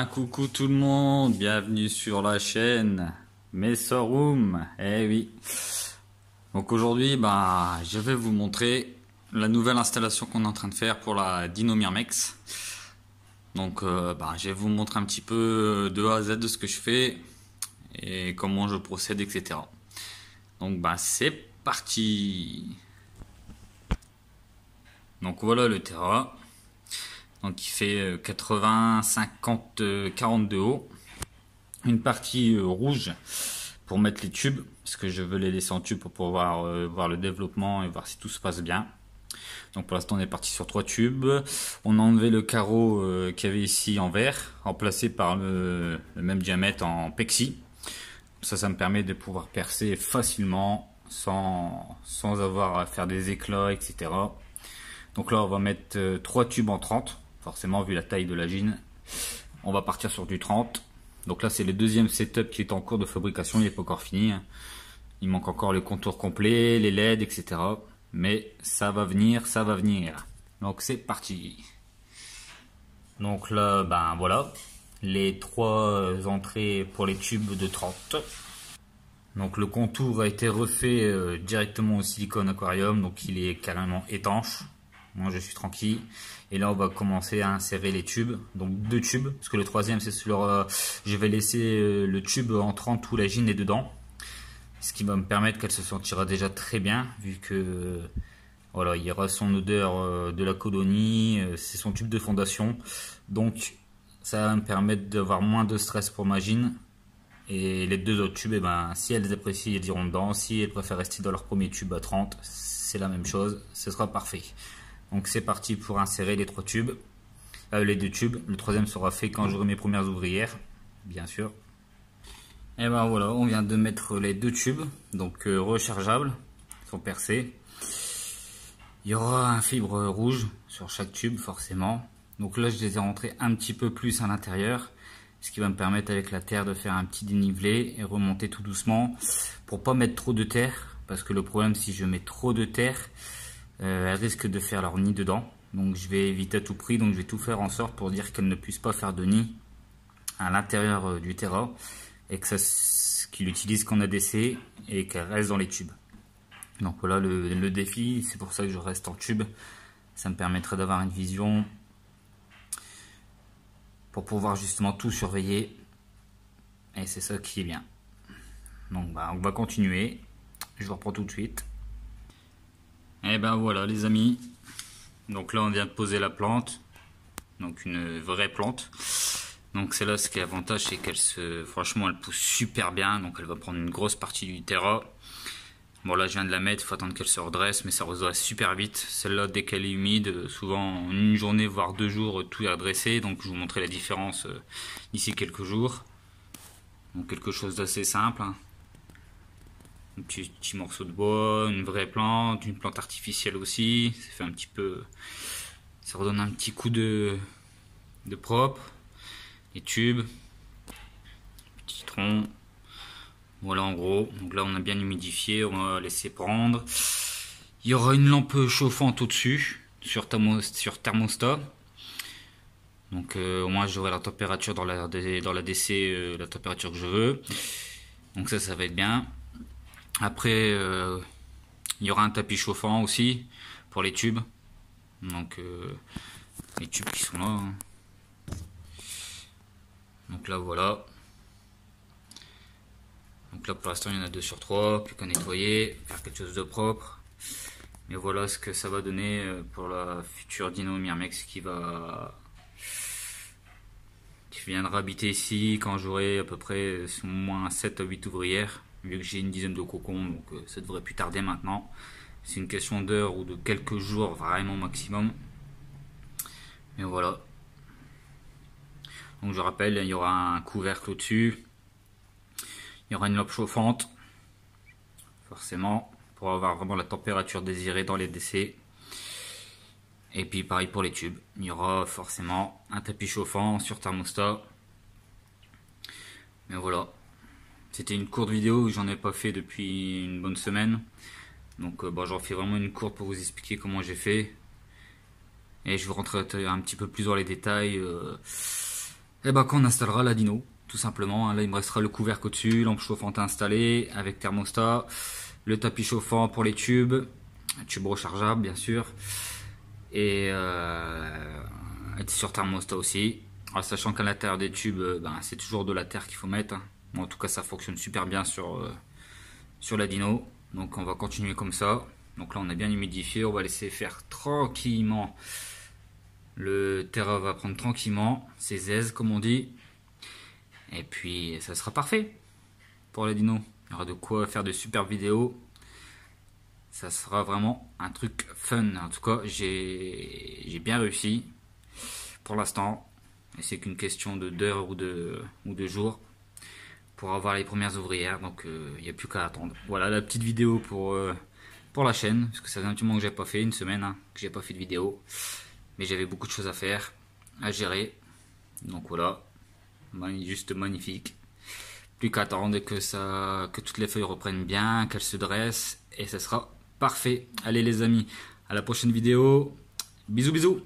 Coucou tout le monde, bienvenue sur la chaîne Messorum. Eh oui. Donc aujourd'hui, je vais vous montrer la nouvelle installation qu'on est en train de faire pour la Dino Myrmex. Donc je vais vous montrer un petit peu de A à Z de ce que je fais et comment je procède, etc. Donc c'est parti. Donc voilà le terrain. Donc il fait 80, 50, 40 de haut. Une partie rouge pour mettre les tubes, parce que je veux les laisser en tube pour pouvoir voir le développement et voir si tout se passe bien. Donc pour l'instant on est parti sur 3 tubes. On a enlevé le carreau qu'il y avait ici en verre, remplacé par le même diamètre en pexi. Ça me permet de pouvoir percer facilement sans avoir à faire des éclats, etc. Donc là on va mettre 3 tubes en 30. Forcément, vu la taille de la gine, on va partir sur du 30. Donc là, c'est le deuxième setup qui est en cours de fabrication. Il n'est pas encore fini. Il manque encore le contour complet, les LED, etc. Mais ça va venir, ça va venir. Donc c'est parti. Donc là, voilà. Les 3 entrées pour les tubes de 30. Donc le contour a été refait directement au silicone aquarium. Donc il est carrément étanche. Moi je suis tranquille. Et là on va commencer à insérer les tubes. Donc 2 tubes. Parce que le troisième c'est sur... je vais laisser le tube en 30 où la gine est dedans. Ce qui va me permettre qu'elle se sentira déjà très bien. Vu que... voilà, il y aura son odeur de la colonie. C'est son tube de fondation. Donc ça va me permettre d'avoir moins de stress pour ma gine. Et les 2 autres tubes, si elles apprécient, elles iront dedans. Si elles préfèrent rester dans leur premier tube à 30, c'est la même chose. Ce sera parfait. Donc c'est parti pour insérer les 3 tubes, les 2 tubes. Le troisième sera fait quand j'aurai mes premières ouvrières, bien sûr. Et voilà, on vient de mettre les 2 tubes, donc rechargeables, ils sont percés. Il y aura un fibre rouge sur chaque tube, forcément. Donc là, je les ai rentrés un petit peu plus à l'intérieur, ce qui va me permettre avec la terre de faire un petit dénivelé et remonter tout doucement pour pas mettre trop de terre, parce que le problème, si je mets trop de terre, elles risquent de faire leur nid dedans. Donc je vais éviter à tout prix. Donc je vais tout faire en sorte pour dire qu'elles ne puissent pas faire de nid à l'intérieur du terrain. Et qu'ils utilisent qu'en ADC et qu'elles restent dans les tubes. Donc voilà le défi. C'est pour ça que je reste en tube. Ça me permettrait d'avoir une vision pour pouvoir justement tout surveiller. Et c'est ça qui est bien. Donc on va continuer. Je vous reprends tout de suite. Et voilà les amis, donc là on vient de poser la plante, donc une vraie plante. Donc c'est là ce qui est avantage, c'est franchement elle pousse super bien, donc elle va prendre une grosse partie du terrain. Bon là je viens de la mettre, il faut attendre qu'elle se redresse, mais ça redresse super vite. Celle-là dès qu'elle est humide, souvent en une journée voire 2 jours tout est redressé, donc je vous montrerai la différence d'ici quelques jours. Donc quelque chose d'assez simple. Un petit morceau de bois, une vraie plante, une plante artificielle aussi. Ça fait un petit peu, ça redonne un petit coup de propre. Les tubes, petit tronc. Voilà en gros. Donc là on a bien humidifié, on va laisser prendre. Il y aura une lampe chauffante au-dessus sur thermostat. Donc au moins j'aurai la température dans la DC, la température que je veux. Donc ça va être bien. Après, il y aura un tapis chauffant aussi pour les tubes. Donc, les tubes qui sont là. Donc là, voilà. Donc là, pour l'instant, il y en a 2 sur 3. Plus qu'à nettoyer, faire quelque chose de propre. Mais voilà ce que ça va donner pour la future Dino Myrmex qui viendra habiter ici quand j'aurai à peu près au moins 7 à 8 ouvrières. Vu que j'ai une dizaine de cocons, donc ça devrait plus tarder maintenant. C'est une question d'heures ou de quelques jours vraiment maximum. Mais voilà. Donc je rappelle, il y aura un couvercle au-dessus. Il y aura une lampe chauffante. Forcément, pour avoir vraiment la température désirée dans les décès. Et puis pareil pour les tubes. Il y aura forcément un tapis chauffant sur thermostat. Mais voilà. C'était une courte vidéo, j'en ai pas fait depuis une bonne semaine. Donc j'en fais vraiment une courte pour vous expliquer comment j'ai fait. Et je vais rentrer un petit peu plus dans les détails Et bah quand on installera la dyno, tout simplement, hein. Là il me restera le couvercle au-dessus, lampe chauffante installée avec thermostat, le tapis chauffant pour les tubes rechargeables bien sûr, et sur thermostat aussi. Alors, sachant qu'à l'intérieur des tubes, ben, c'est toujours de la terre qu'il faut mettre, hein. Bon, en tout cas ça fonctionne super bien sur la dyno, donc on va continuer comme ça. Donc là on a bien humidifié, on va laisser faire tranquillement. Le terrain va prendre tranquillement ses aises comme on dit. Et puis ça sera parfait pour la dyno. Il y aura de quoi faire de super vidéos. Ça sera vraiment un truc fun. En tout cas, j'ai bien réussi pour l'instant. Et c'est qu'une question d'heures ou de jours pour avoir les premières ouvrières. Donc il n'y a plus qu'à attendre. Voilà la petite vidéo pour la chaîne. Parce que ça fait un petit moment que j'ai pas fait, une semaine hein, que j'ai pas fait de vidéo. Mais j'avais beaucoup de choses à faire, à gérer. Donc voilà, juste magnifique. Plus qu'à attendre que toutes les feuilles reprennent bien, qu'elles se dressent, et ça sera parfait. Allez les amis, à la prochaine vidéo. Bisous bisous.